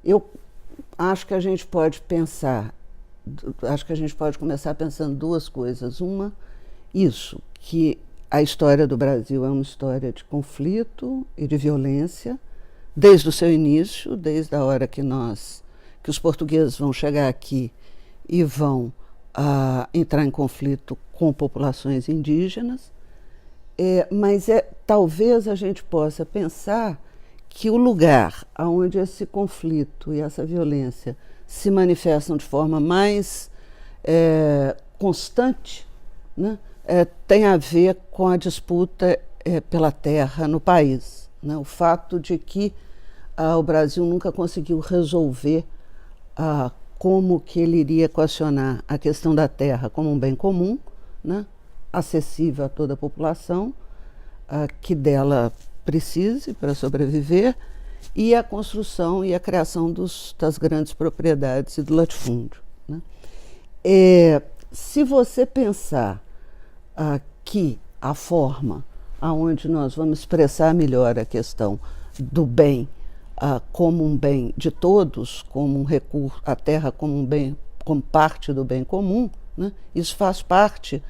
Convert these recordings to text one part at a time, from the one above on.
Eu acho que a gente pode pensar, acho que a gente pode começar pensando duas coisas. Uma, isso, que a história do Brasil é uma história de conflito e de violência, desde o seu início, desde a hora que os portugueses vão chegar aqui e vão entrar em conflito com populações indígenas. Mas talvez a gente possa pensar que o lugar onde esse conflito e essa violência se manifestam de forma mais constante, né, tem a ver com a disputa pela terra no país, né? O fato de que o Brasil nunca conseguiu resolver como que ele iria equacionar a questão da terra como um bem comum, né, acessível a toda a população, que dela precise para sobreviver, e a construção e a criação das grandes propriedades e do latifúndio, né? Se você pensar que a forma aonde nós vamos expressar melhor a questão do bem como um bem de todos, como um recurso, a terra como um bem, como parte do bem comum, né? Isso faz parte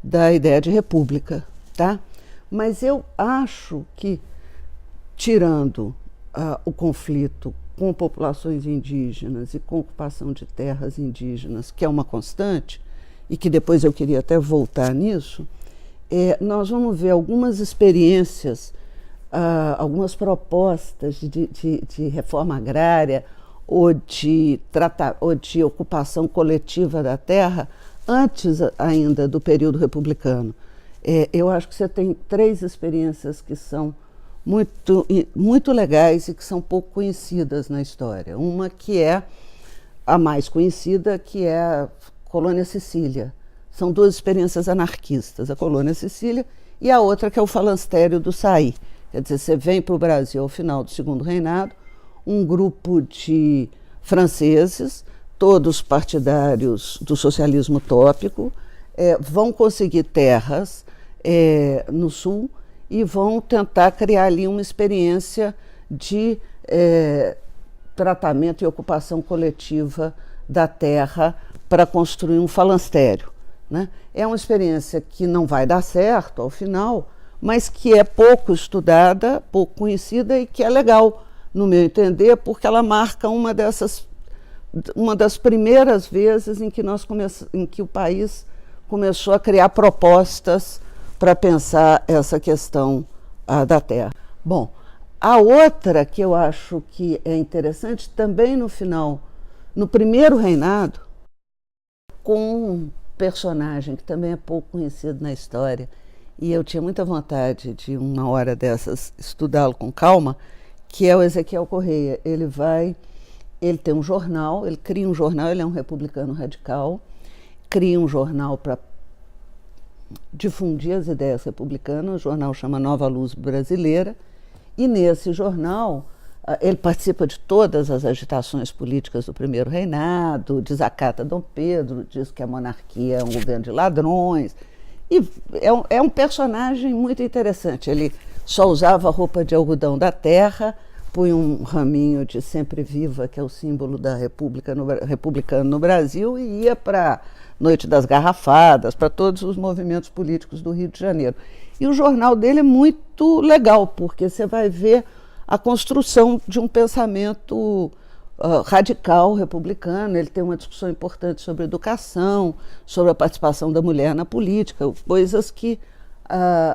da ideia de república, tá? Mas eu acho que, tirando o conflito com populações indígenas e com ocupação de terras indígenas, que é uma constante, e que depois eu queria até voltar nisso, nós vamos ver algumas experiências, algumas propostas de reforma agrária ou de ocupação coletiva da terra antes ainda do período republicano. Eu acho que você tem três experiências que são muito legais e que são pouco conhecidas na história. Uma que é a mais conhecida, que é a Colônia Sicília. São duas experiências anarquistas, a Colônia Sicília e a outra que é o Falanstério do Saí. Quer dizer, você vem para o Brasil ao final do Segundo Reinado, um grupo de franceses, todos partidários do socialismo utópico, vão conseguir terras no sul e vão tentar criar ali uma experiência de tratamento e ocupação coletiva da terra para construir um falanstério, né? É uma experiência que não vai dar certo ao final, mas que é pouco estudada, pouco conhecida e que é legal, no meu entender, porque ela marca uma das primeiras vezes em que o país começou a criar propostas para pensar essa questão da terra. Bom, a outra que eu acho que é interessante, também no primeiro reinado, com um personagem que também é pouco conhecido na história, e eu tinha muita vontade de, uma hora dessas, estudá-lo com calma, que é o Ezequiel Correia. Ele tem um jornal, ele cria um jornal, ele é um republicano radical, cria um jornal para difundir as ideias republicanas, o jornal chama Nova Luz Brasileira, e nesse jornal ele participa de todas as agitações políticas do primeiro reinado, desacata Dom Pedro, diz que a monarquia é um governo de ladrões, e é um personagem muito interessante. Ele só usava roupa de algodão da terra, punha um raminho de Sempre Viva, que é o símbolo da republicano no Brasil, e ia para Noite das Garrafadas, para todos os movimentos políticos do Rio de Janeiro. E o jornal dele é muito legal, porque você vai ver a construção de um pensamento radical republicano. Ele tem uma discussão importante sobre educação, sobre a participação da mulher na política, coisas que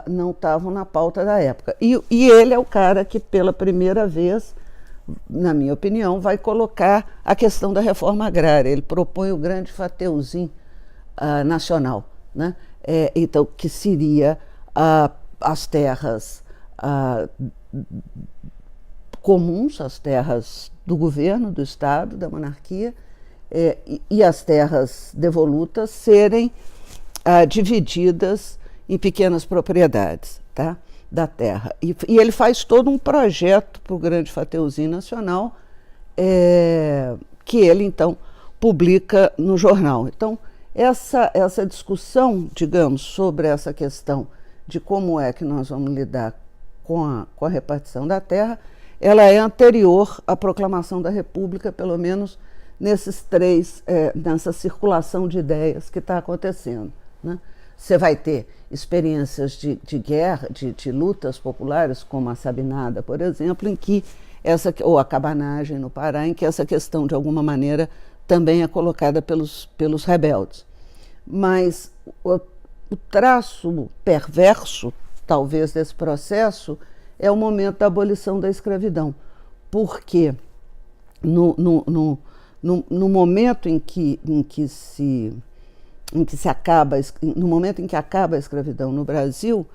não estavam na pauta da época. E ele é o cara que, pela primeira vez, na minha opinião, vai colocar a questão da reforma agrária. Ele propõe o grande Fateuzinho nacional, né? Então, que seria as terras comuns, as terras do governo, do Estado, da monarquia, e as terras devolutas serem divididas em pequenas propriedades, tá, da terra. E ele faz todo um projeto para o grande Fateuzinho nacional, que ele, então, publica no jornal. Então, essa discussão, digamos, sobre essa questão de como é que nós vamos lidar com a repartição da terra, ela é anterior à proclamação da República, pelo menos nessa circulação de ideias que está acontecendo, né? Você vai ter experiências de guerra, de lutas populares, como a Sabinada, por exemplo, em que ou a cabanagem no Pará, em que essa questão, de alguma maneira, também é colocada pelos rebeldes. Mas o traço perverso, talvez, desse processo é o momento da abolição da escravidão, porque no momento no momento em que acaba a escravidão no Brasil,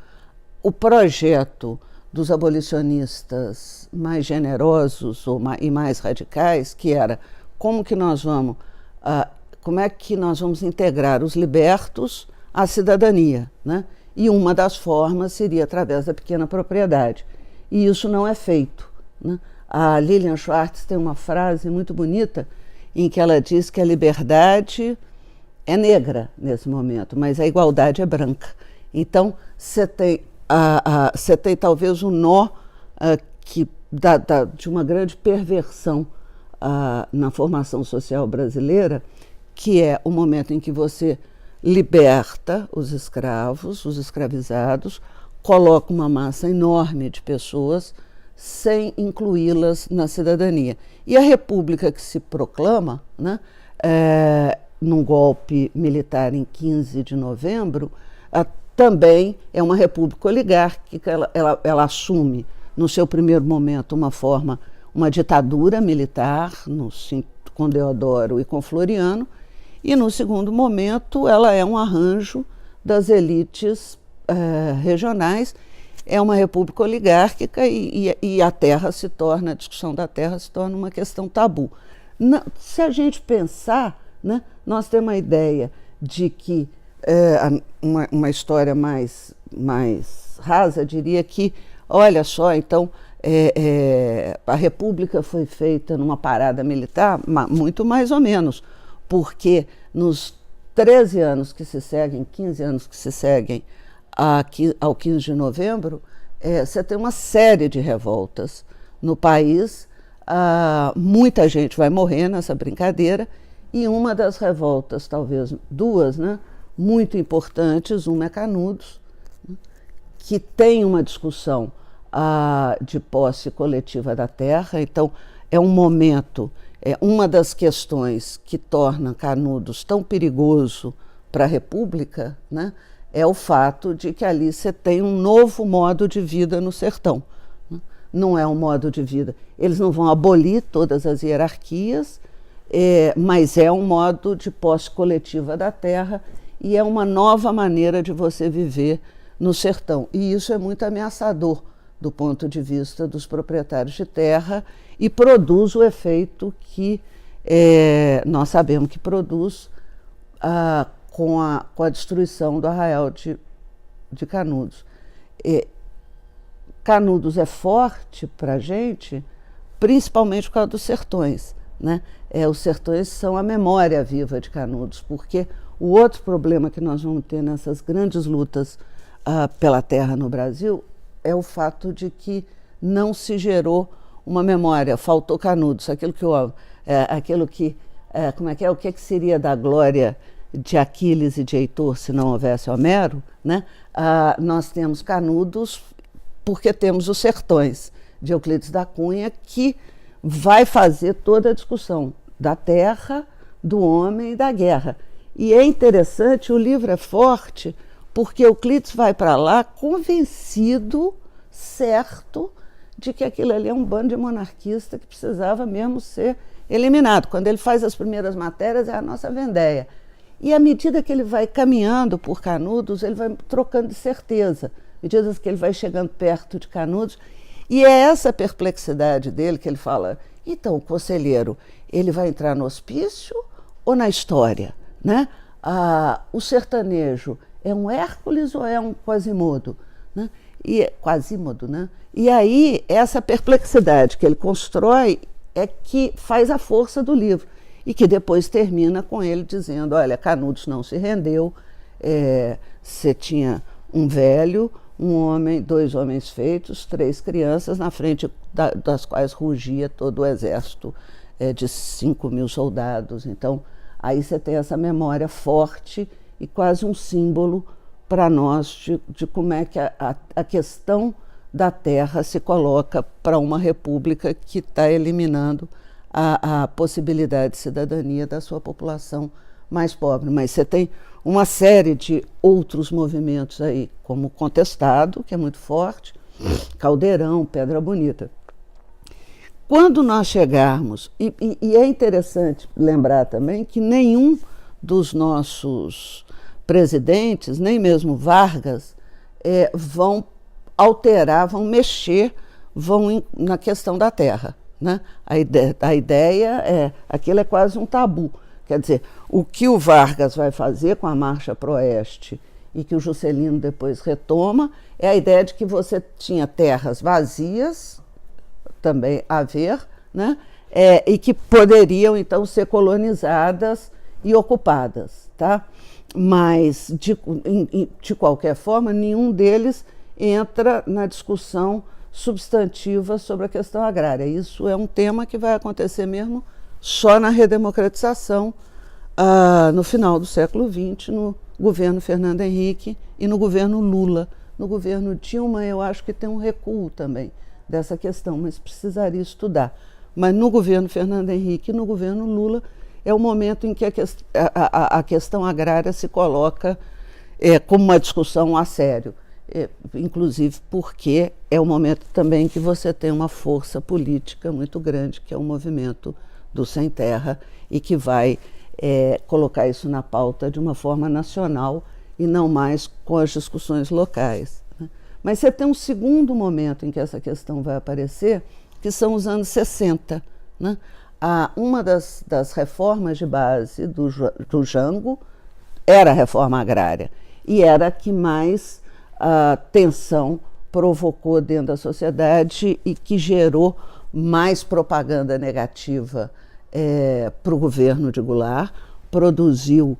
o projeto dos abolicionistas mais generosos e mais radicais, que era como é que nós vamos integrar os libertos à cidadania, né? E uma das formas seria através da pequena propriedade. E isso não é feito, né? A Lilian Schwartz tem uma frase muito bonita em que ela diz que a liberdade é negra nesse momento, mas a igualdade é branca. Então, você tem talvez um nó de uma grande perversão na formação social brasileira, que é o momento em que você liberta os escravos, os escravizados, coloca uma massa enorme de pessoas sem incluí-las na cidadania. E a República que se proclama, né, num golpe militar em 15 de novembro, também é uma república oligárquica. Ela assume, no seu primeiro momento, uma ditadura militar, com Deodoro e com Floriano, e no segundo momento ela é um arranjo das elites regionais. É uma república oligárquica e a discussão da terra se torna uma questão tabu. Se a gente pensar, né, nós temos uma ideia de que uma história mais rasa diria que, olha só, então a República foi feita numa parada militar, muito mais ou menos, porque nos 13 anos que se seguem, 15 anos que se seguem ao 15 de novembro, você tem uma série de revoltas no país, muita gente vai morrer nessa brincadeira, e uma das revoltas, talvez duas, né, muito importantes, uma é Canudos, né, que tem uma discussão de posse coletiva da terra. Então, é um momento, uma das questões que torna Canudos tão perigoso para a República, né, é o fato de que ali você tem um novo modo de vida no sertão, né? Não é um modo de vida. Eles não vão abolir todas as hierarquias, mas é um modo de posse coletiva da terra e é uma nova maneira de você viver no sertão. E isso é muito ameaçador do ponto de vista dos proprietários de terra e produz o efeito que nós sabemos que produz com a destruição do arraial de Canudos. Canudos é forte para a gente, principalmente por causa dos sertões, né? Os sertões são a memória viva de Canudos, porque o outro problema que nós vamos ter nessas grandes lutas pela terra no Brasil é o fato de que não se gerou uma memória, faltou Canudos, o que seria da glória de Aquiles e de Heitor se não houvesse Homero, né? Nós temos Canudos porque temos os sertões de Euclides da Cunha, que vai fazer toda a discussão da terra, do homem e da guerra. E é interessante, o livro é forte, porque Euclides vai para lá convencido, certo, de que aquilo ali é um bando de monarquista que precisava mesmo ser eliminado. Quando ele faz as primeiras matérias, é a nossa Vendéia. E à medida que ele vai caminhando por Canudos, ele vai trocando de certeza, à medida que ele vai chegando perto de Canudos. E é essa perplexidade dele que ele fala, então, o conselheiro, ele vai entrar no hospício ou na história, né? O sertanejo é um Hércules ou é um Quasimodo, né? Quasimodo, né? E aí, essa perplexidade que ele constrói é que faz a força do livro e que depois termina com ele dizendo, olha, Canudos não se rendeu, você tinha um velho, um homem, 2 homens feitos, 3 crianças, na frente das quais rugia todo o exército de 5.000 soldados. Então, aí você tem essa memória forte e quase um símbolo para nós de como é que a questão da terra se coloca para uma república que está eliminando a possibilidade de cidadania da sua população mais pobre. Mas você tem uma série de outros movimentos aí, como o Contestado, que é muito forte, Caldeirão, Pedra Bonita. Quando nós chegarmos, e é interessante lembrar também que nenhum dos nossos presidentes, nem mesmo Vargas, vão alterar, vão mexer, na questão da terra, né? A ideia aquilo é quase um tabu. Quer dizer, o que o Vargas vai fazer com a Marcha para o Oeste e que o Juscelino depois retoma é a ideia de que você tinha terras vazias, também a ver, né? E que poderiam então ser colonizadas e ocupadas, tá? Mas de qualquer forma nenhum deles entra na discussão substantiva sobre a questão agrária. Isso é um tema que vai acontecer mesmo só na redemocratização no final do século XX, no governo Fernando Henrique e no governo Lula. No governo Dilma eu acho que tem um recuo também dessa questão, mas precisaria estudar. Mas no governo Fernando Henrique e no governo Lula é o momento em que a questão agrária se coloca como uma discussão a sério. Inclusive porque é o momento também que você tem uma força política muito grande, que é o movimento do Sem Terra, e que vai colocar isso na pauta de uma forma nacional e não mais com as discussões locais, né? Mas você tem um segundo momento em que essa questão vai aparecer, que são os anos 60, né? Uma das reformas de base do Jango era a reforma agrária, e era a que mais tensão provocou dentro da sociedade e que gerou mais propaganda negativa para o governo de Goulart, produziu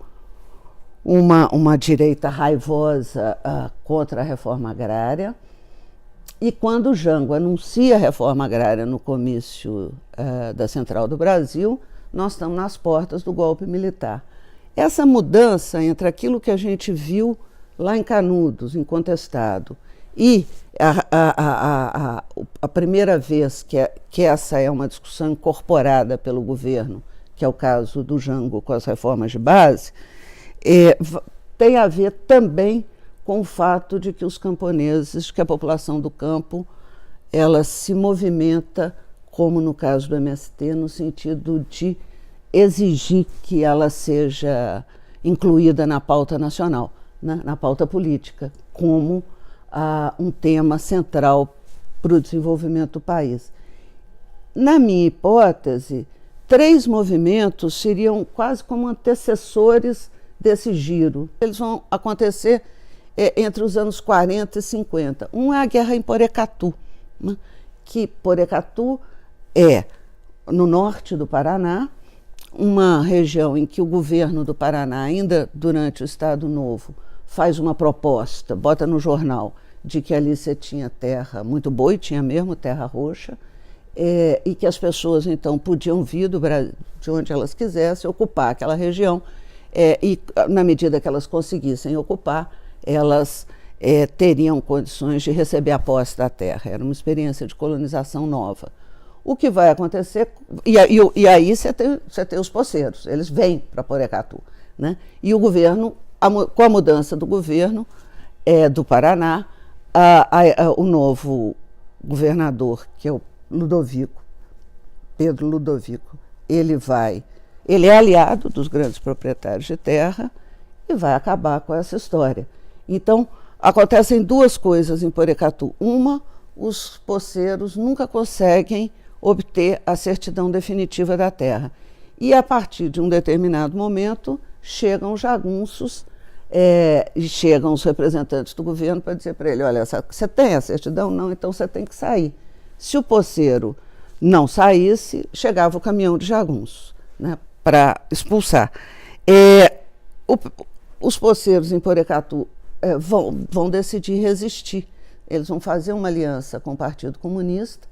uma direita raivosa contra a reforma agrária. E quando o Jango anuncia a reforma agrária no comício da Central do Brasil, nós estamos nas portas do golpe militar. Essa mudança entre aquilo que a gente viu lá em Canudos, em Contestado, e a primeira vez que essa é uma discussão incorporada pelo governo, que é o caso do Jango com as reformas de base, tem a ver também com o fato de que os camponeses, que a população do campo, ela se movimenta, como no caso do MST, no sentido de exigir que ela seja incluída na pauta nacional, né, na pauta política, como um tema central para o desenvolvimento do país. Na minha hipótese, 3 movimentos seriam quase como antecessores desse giro. Eles vão acontecer entre os anos 40 e 50. Um é a guerra em Porecatu, né, que Porecatu é no norte do Paraná, uma região em que o governo do Paraná, ainda durante o Estado Novo, faz uma proposta, bota no jornal, de que ali você tinha terra muito boa, e tinha mesmo terra roxa, e que as pessoas então podiam vir de onde elas quisessem, ocupar aquela região, e na medida que elas conseguissem ocupar, elas teriam condições de receber a posse da terra. Era uma experiência de colonização nova. O que vai acontecer, e aí você tem os poceiros, eles vêm para Porecatu, né? E o governo, com a mudança do governo do Paraná, o novo governador, que é o Ludovico, Pedro Ludovico, ele é aliado dos grandes proprietários de terra e vai acabar com essa história. Então, acontecem 2 coisas em Porecatu. Uma, os poceiros nunca conseguem obter a certidão definitiva da terra. E a partir de um determinado momento, chegam os jagunços e chegam os representantes do governo para dizer para ele, olha, você tem a certidão? Não, então você tem que sair. Se o poceiro não saísse, chegava o caminhão de jagunços, né, para expulsar. Os poceiros em Porecatu vão decidir resistir. Eles vão fazer uma aliança com o Partido Comunista.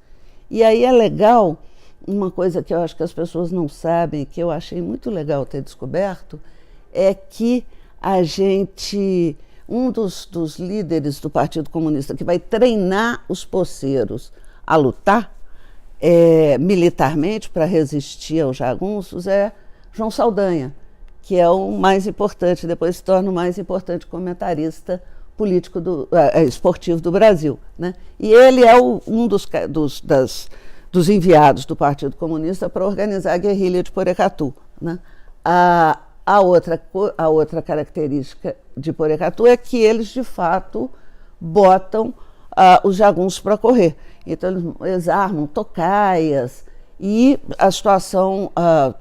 E aí é legal, uma coisa que eu acho que as pessoas não sabem, que eu achei muito legal ter descoberto, é que um dos líderes do Partido Comunista que vai treinar os poceiros a lutar militarmente para resistir aos jagunços é João Saldanha, que é o mais importante, depois se torna o mais importante comentarista político esportivo do Brasil, né? E ele é um dos enviados do Partido Comunista para organizar a guerrilha de Porecatu, né? A outra característica de Porecatu é que eles, de fato, botam os jagunços para correr. Então, eles armam tocaias e a situação,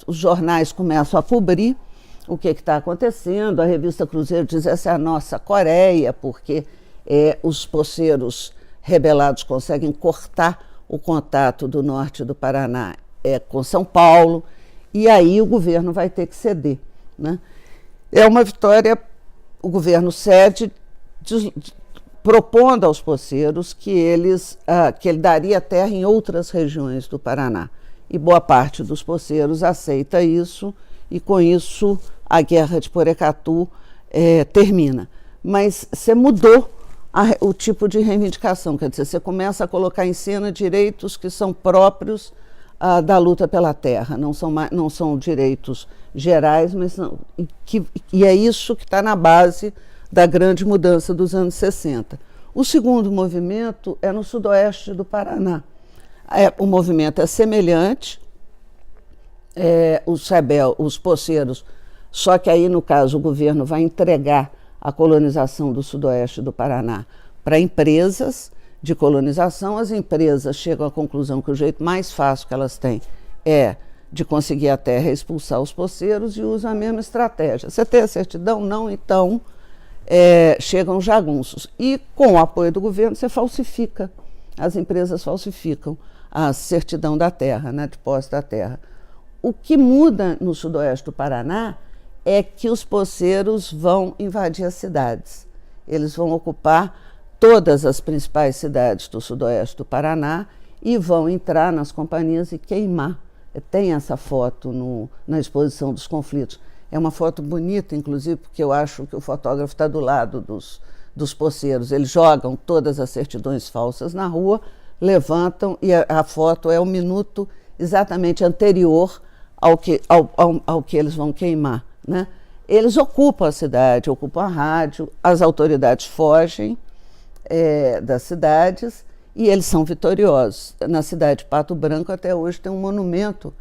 os jornais começam a cobrir o que está acontecendo. A revista Cruzeiro diz: essa é a nossa Coreia, porque os poceiros rebelados conseguem cortar o contato do norte do Paraná com São Paulo, e aí o governo vai ter que ceder, né? É uma vitória, o governo cede, propondo aos poceiros que ele daria terra em outras regiões do Paraná. E boa parte dos poceiros aceita isso, e com isso a guerra de Porecatu termina. Mas você mudou o tipo de reivindicação, quer dizer, você começa a colocar em cena direitos que são próprios da luta pela terra, não são direitos gerais, mas e é isso que está na base da grande mudança dos anos 60. O segundo movimento é no sudoeste do Paraná. O movimento é semelhante, os poceiros, só que aí, no caso, o governo vai entregar a colonização do sudoeste do Paraná para empresas de colonização. As empresas chegam à conclusão que o jeito mais fácil que elas têm é de conseguir a terra e expulsar os poceiros, e usam a mesma estratégia. Você tem a certidão? Não, então chegam jagunços. E com o apoio do governo você falsifica, as empresas falsificam a certidão da terra, né, de posse da terra. O que muda no sudoeste do Paraná é que os poceiros vão invadir as cidades. Eles vão ocupar todas as principais cidades do sudoeste do Paraná e vão entrar nas companhias e queimar. Tem essa foto na exposição dos conflitos. É uma foto bonita, inclusive, porque eu acho que o fotógrafo está do lado dos poceiros. Eles jogam todas as certidões falsas na rua, levantam, e a foto é o minuto exatamente anterior ao que eles vão queimar, né? Eles ocupam a cidade, ocupam a rádio, as autoridades fogem das cidades e eles são vitoriosos. Na cidade de Pato Branco, até hoje, tem um monumento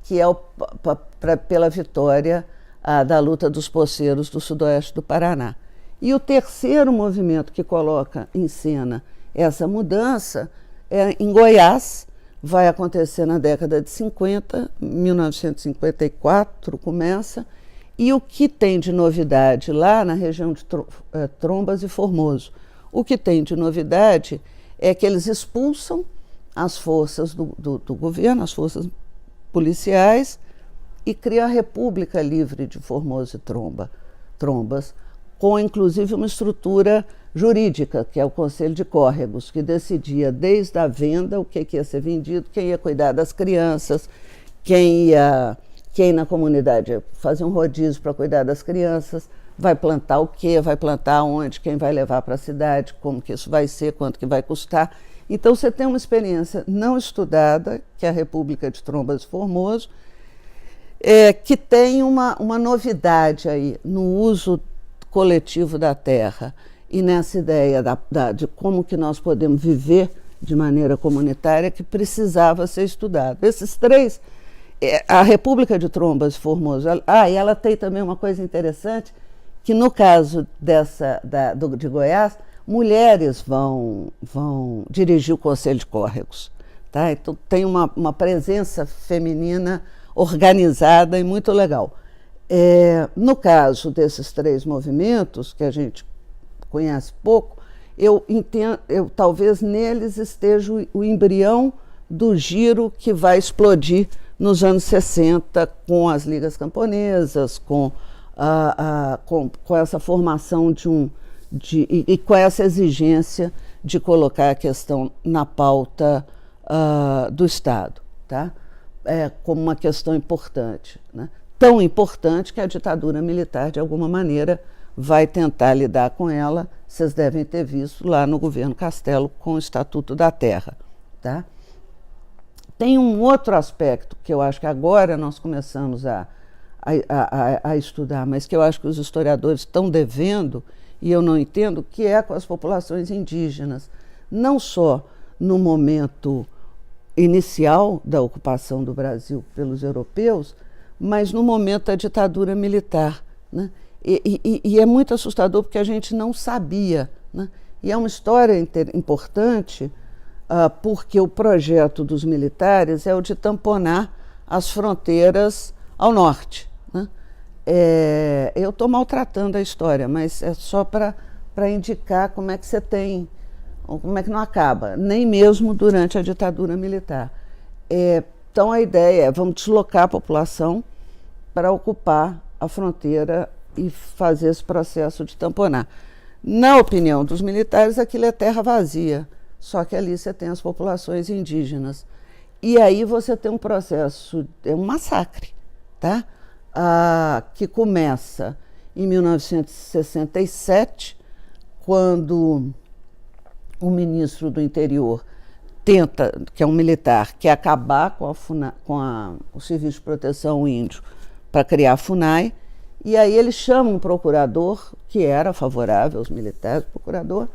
que é pela vitória da luta dos poceiros do sudoeste do Paraná. E o terceiro movimento que coloca em cena essa mudança é em Goiás. Vai acontecer na década de 50, 1954 começa, e o que tem de novidade lá na região de Trombas e Formoso? O que tem de novidade é que eles expulsam as forças do governo, as forças policiais, e criam a República Livre de Formoso e Trombas, com inclusive uma estrutura jurídica, que é o Conselho de Córregos, que decidia desde a venda o que ia ser vendido, quem ia cuidar das crianças, quem na comunidade ia fazer um rodízio para cuidar das crianças, vai plantar o quê, vai plantar onde, quem vai levar para a cidade, como que isso vai ser, quanto que vai custar. Então você tem uma experiência não estudada, que é a República de Trombas e Formoso, que tem uma novidade aí no uso coletivo da terra e nessa ideia de como que nós podemos viver de maneira comunitária, que precisava ser estudado. Esses três, a República de Trombas e Formoso, e ela tem também uma coisa interessante, que no caso de Goiás, mulheres vão dirigir o Conselho de Córregos, tá? Então tem uma presença feminina organizada e muito legal. No caso desses três movimentos, que a gente conhece pouco, talvez neles esteja o embrião do giro que vai explodir nos anos 60 com as ligas camponesas, com essa formação e com essa exigência de colocar a questão na pauta do Estado, tá? Como uma questão importante, né? Tão importante que a ditadura militar, de alguma maneira, vai tentar lidar com ela. Vocês devem ter visto lá no governo Castelo com o Estatuto da Terra, tá? Tem um outro aspecto que eu acho que agora nós começamos a estudar, mas que eu acho que os historiadores estão devendo, e eu não entendo, que é com as populações indígenas. Não só no momento inicial da ocupação do Brasil pelos europeus, mas no momento da ditadura militar, né? E é muito assustador porque a gente não sabia, né? E é uma história importante, porque o projeto dos militares é o de tamponar as fronteiras ao norte, né? Eu estou maltratando a história, mas é só para indicar como é que você tem, como é que não acaba, nem mesmo durante a ditadura militar. Então a ideia é, vamos deslocar a população para ocupar a fronteira e fazer esse processo de tamponar. Na opinião dos militares, aquilo é terra vazia, só que ali você tem as populações indígenas. E aí você tem um processo, é um massacre, tá? Que começa em 1967, quando o ministro do Interior tenta, que é um militar, quer acabar com o Serviço de Proteção Índio para criar a FUNAI, e aí ele chama um procurador, que era favorável aos militares, procurador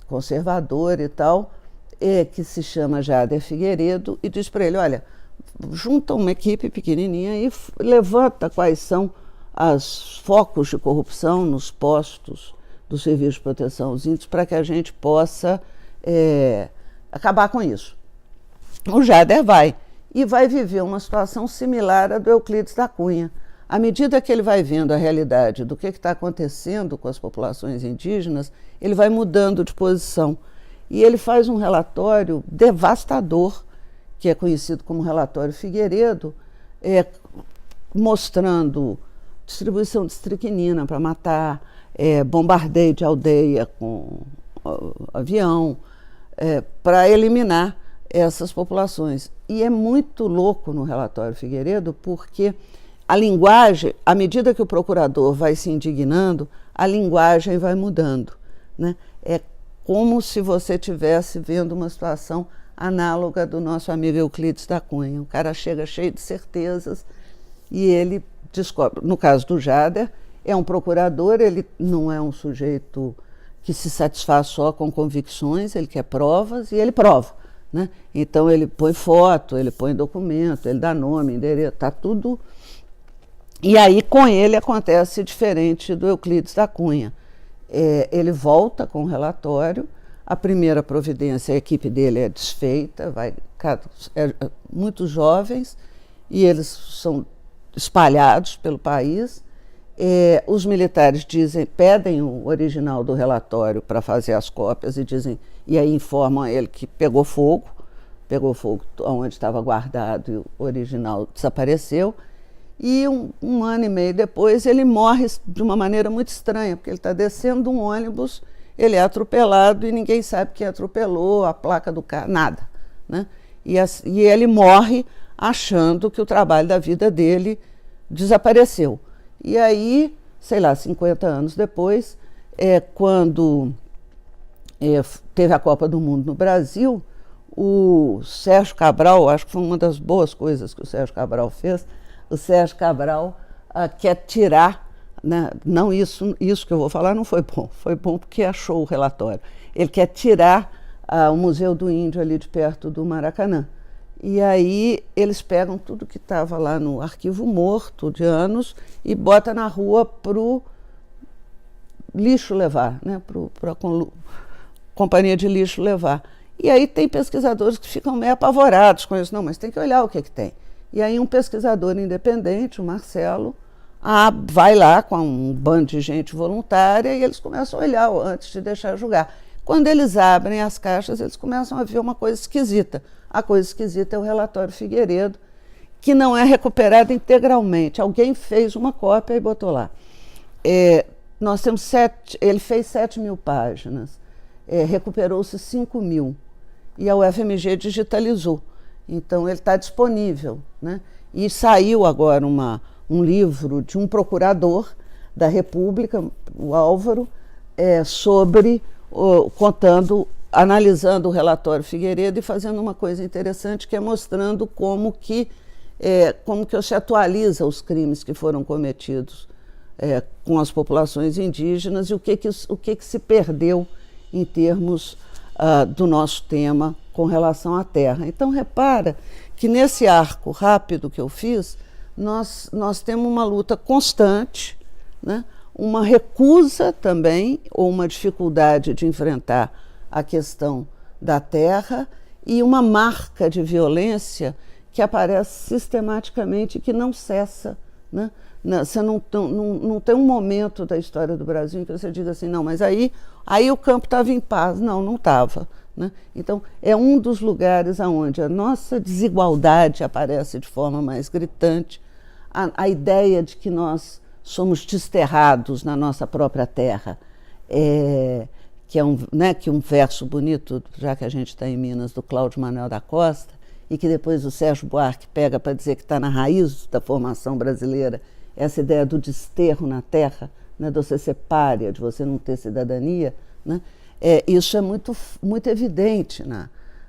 conservador e tal, que se chama Jader Figueiredo, e diz para ele, olha, junta uma equipe pequenininha e levanta quais são os focos de corrupção nos postos do Serviço de Proteção aos Índios para que a gente possa acabar com isso. O Jader vai, e vai viver uma situação similar à do Euclides da Cunha. À medida que ele vai vendo a realidade do que está acontecendo com as populações indígenas, ele vai mudando de posição. E ele faz um relatório devastador, que é conhecido como relatório Figueiredo, mostrando distribuição de estricnina para matar, bombardeio de aldeia com avião, para eliminar essas populações. E é muito louco no relatório Figueiredo, porque a linguagem, à medida que o procurador vai se indignando, a linguagem vai mudando, né? É como se você estivesse vendo uma situação análoga do nosso amigo Euclides da Cunha. O cara chega cheio de certezas e ele descobre. No caso do Jader, é um procurador, ele não é um sujeito que se satisfaz só com convicções, ele quer provas e ele prova, né? Então ele põe foto, ele põe documento, ele dá nome, endereço, está tudo. E aí com ele acontece diferente do Euclides da Cunha. Ele volta com o relatório, a primeira providência, a equipe dele é desfeita, muitos jovens, e eles são espalhados pelo país. Os militares pedem o original do relatório para fazer as cópias e aí informam ele que pegou fogo onde estava guardado e o original desapareceu. E um ano e meio depois ele morre de uma maneira muito estranha, porque ele está descendo de um ônibus, ele é atropelado e ninguém sabe quem atropelou, a placa do carro, nada, né? E ele morre achando que o trabalho da vida dele desapareceu. E aí, sei lá, 50 anos depois, quando teve a Copa do Mundo no Brasil, o Sérgio Cabral, acho que foi uma das boas coisas que o Sérgio Cabral fez, o Sérgio Cabral quer tirar, né, não isso que eu vou falar não foi bom porque achou o relatório. Ele quer tirar o Museu do Índio ali de perto do Maracanã. E aí eles pegam tudo que estava lá no arquivo morto de anos e botam na rua para o lixo levar, né, para a companhia de lixo levar. E aí tem pesquisadores que ficam meio apavorados com isso. Não, mas tem que olhar o que tem. E aí um pesquisador independente, o Marcelo, vai lá com um bando de gente voluntária e eles começam a olhar antes de deixar julgar. Quando eles abrem as caixas, eles começam a ver uma coisa esquisita. A coisa esquisita é o relatório Figueiredo, que não é recuperado integralmente. Alguém fez uma cópia e botou lá. nós temos ele fez 7.000 páginas, recuperou-se 5.000, e a UFMG digitalizou. Então, ele está disponível, né? E saiu agora um livro de um procurador da República, o Álvaro, analisando o relatório Figueiredo e fazendo uma coisa interessante, que é mostrando como que se atualiza os crimes que foram cometidos com as populações indígenas e o que se perdeu em termos do nosso tema com relação à terra. Então, repara que nesse arco rápido que eu fiz, nós temos uma luta constante, né? Uma recusa também, ou uma dificuldade de enfrentar a questão da terra, e uma marca de violência que aparece sistematicamente e que não cessa, né? Você não tem um momento da história do Brasil em que você diga assim, não, mas aí o campo estava em paz. Não estava, né? Então, é um dos lugares onde a nossa desigualdade aparece de forma mais gritante, a ideia de que nós somos desterrados na nossa própria terra, que é um verso bonito, já que a gente está em Minas, do Cláudio Manuel da Costa, e que depois o Sérgio Buarque pega para dizer que está na raiz da formação brasileira, essa ideia do desterro na terra, né, de você ser pária, de você não ter cidadania, né? Isso é muito, muito evidente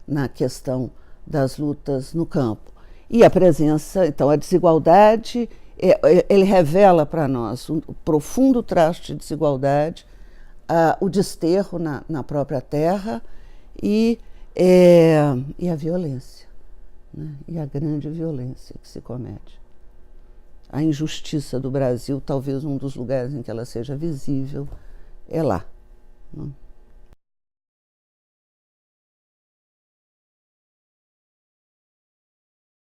na questão das lutas no campo. E a presença, então, a desigualdade, ele revela para nós um profundo traço de desigualdade, o desterro na própria terra e a violência, né? E a grande violência que se comete. A injustiça do Brasil, talvez um dos lugares em que ela seja visível, é lá, né?